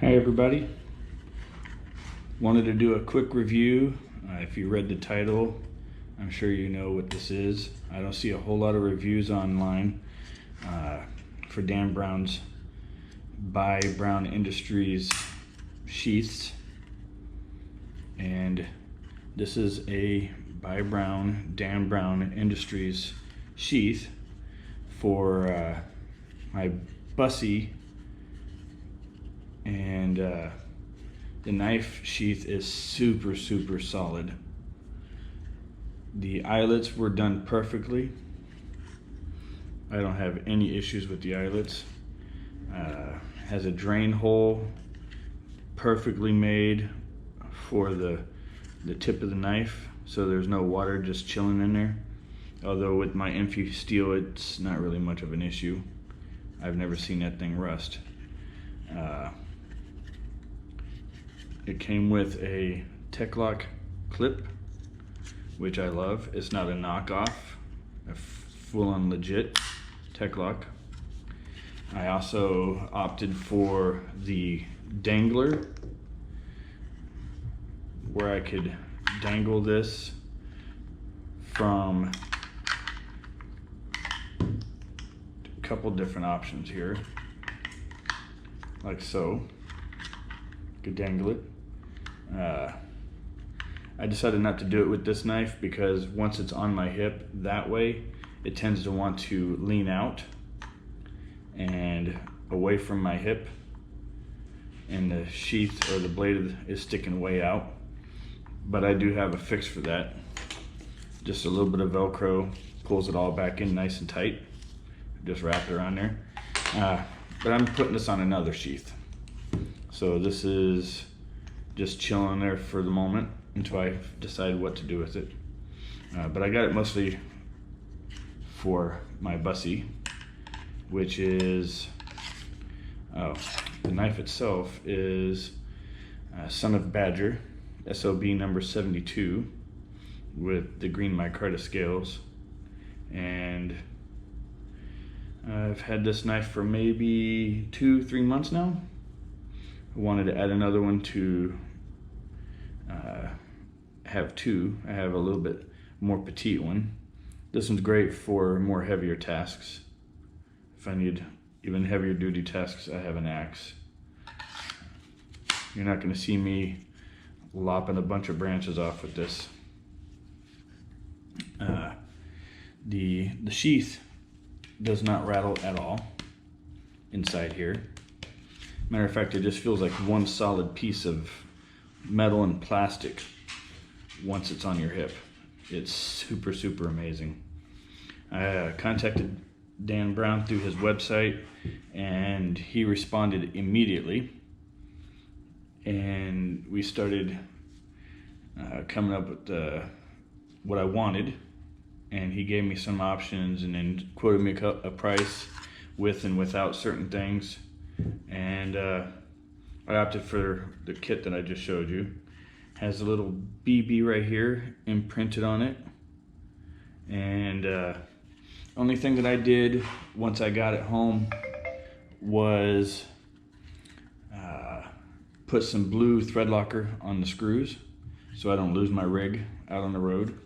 Hey everybody, wanted to do a quick review. If you read the title, I'm sure you know what this is. I don't see a whole lot of reviews online for Dan Brown's by Brown Industries sheaths, and this is a by Dan Brown Industries sheath for my Busse. And the knife sheath is super solid. The eyelets were done perfectly. I don't have any issues with the eyelets. Has a drain hole perfectly made for the tip of the knife, so there's no water just chilling in there. Although with my Infu steel, it's not really much of an issue. I've never seen that thing rust. It came with a Tech-Lock clip, which I love. It's not a knockoff, a full-on legit Tech-Lock. I also opted for the dangler, where I could dangle this from a couple different options here, like so. Could dangle it. I decided not to do it with this knife because once it's on my hip that way, it tends to want to lean out and away from my hip, and the sheath or the blade is sticking way out. But I do have a fix for that. Just a little bit of Velcro pulls it all back in nice and tight. Just wrap it around there. But I'm putting this on another sheath. So this is just chilling there for the moment until I decide what to do with it. But I got it mostly for my Busse, which is, the knife itself is Son of Badger, SOB number 72, with the green micarta scales. And I've had this knife for maybe 2-3 months now. I wanted to add another one to have two. I have a little bit more petite one. This one's great for more heavier tasks. If I need even heavier duty tasks, I have an axe. You're not going to see me lopping a bunch of branches off with this. The sheath does not rattle at all inside here. Matter of fact, it just feels like one solid piece of metal and plastic once it's on your hip. It's super amazing. I contacted Dan Brown through his website, and he responded immediately. And we started coming up with what I wanted. And he gave me some options and then quoted me a price with and without certain things. And I opted for the kit that I just showed you. Has a little BB right here imprinted on it. And only thing that I did once I got it home was put some blue thread locker on the screws so I don't lose my rig out on the road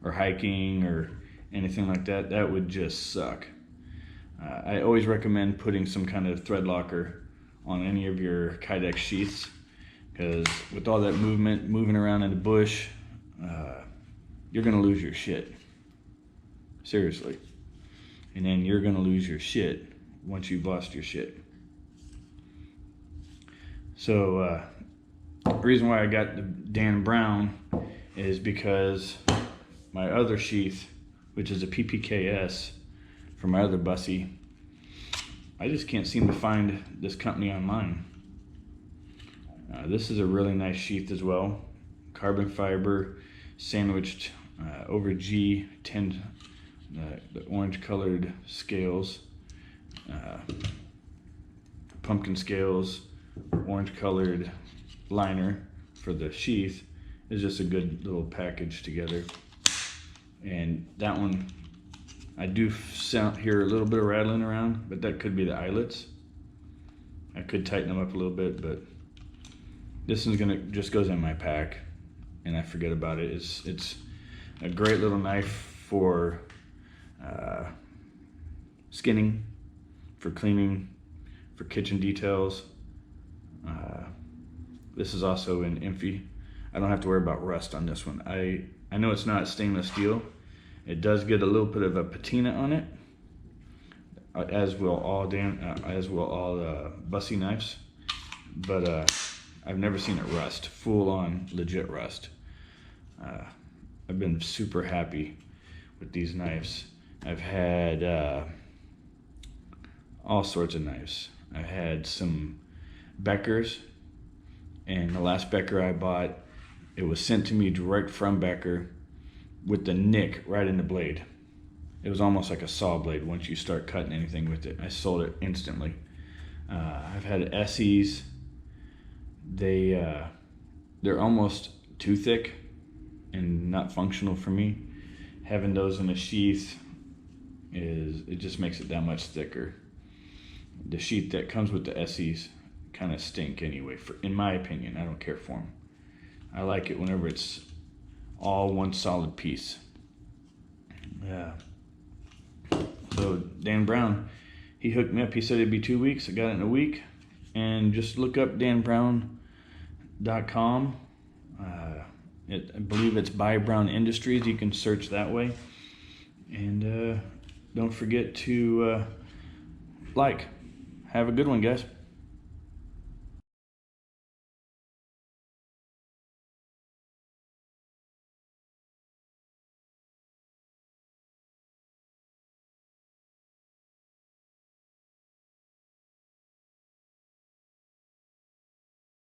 or hiking or anything like that. That would just suck. I always recommend putting some kind of thread locker on any of your Kydex sheaths, because with all that moving around in the bush, you're gonna lose your shit. Seriously. And then you're gonna lose your shit once you've lost your shit. So the reason why I got the Dan Brown is because my other sheath, which is a PPKS for my other Busse, I just can't seem to find this company online. This is a really nice sheath as well. Carbon fiber, sandwiched over G10, the orange colored scales, pumpkin scales, orange colored liner for the sheath. Is just a good little package together. And that one, I do hear a little bit of rattling around, but that could be the eyelets. I could tighten them up a little bit, but this is just goes in my pack, and I forget about it. It's a great little knife for skinning, for cleaning, for kitchen details. This is also an Imphy. I don't have to worry about rust on this one. I know it's not stainless steel. It does get a little bit of a patina on it, as will all Busse knives, but I've never seen it rust, full on legit rust. I've been super happy with these knives. I've had all sorts of knives. I've had some Beckers, and the last Becker I bought, it was sent to me direct from Becker with the nick right in the blade. It was almost like a saw blade once you start cutting anything with it. I sold it instantly. I've had SEs. They're almost too thick and not functional for me. Having those in a sheath it just makes it that much thicker. The sheath that comes with the SEs kind of stink anyway, in my opinion. I don't care for them. I like it whenever it's all one solid piece. Yeah. So Dan Brown, he hooked me up. He said it'd be 2 weeks. I got it in a week. And just look up danbrown.com. I believe it's By Brown Industries. You can search that way. And don't forget to like. Have a good one, guys.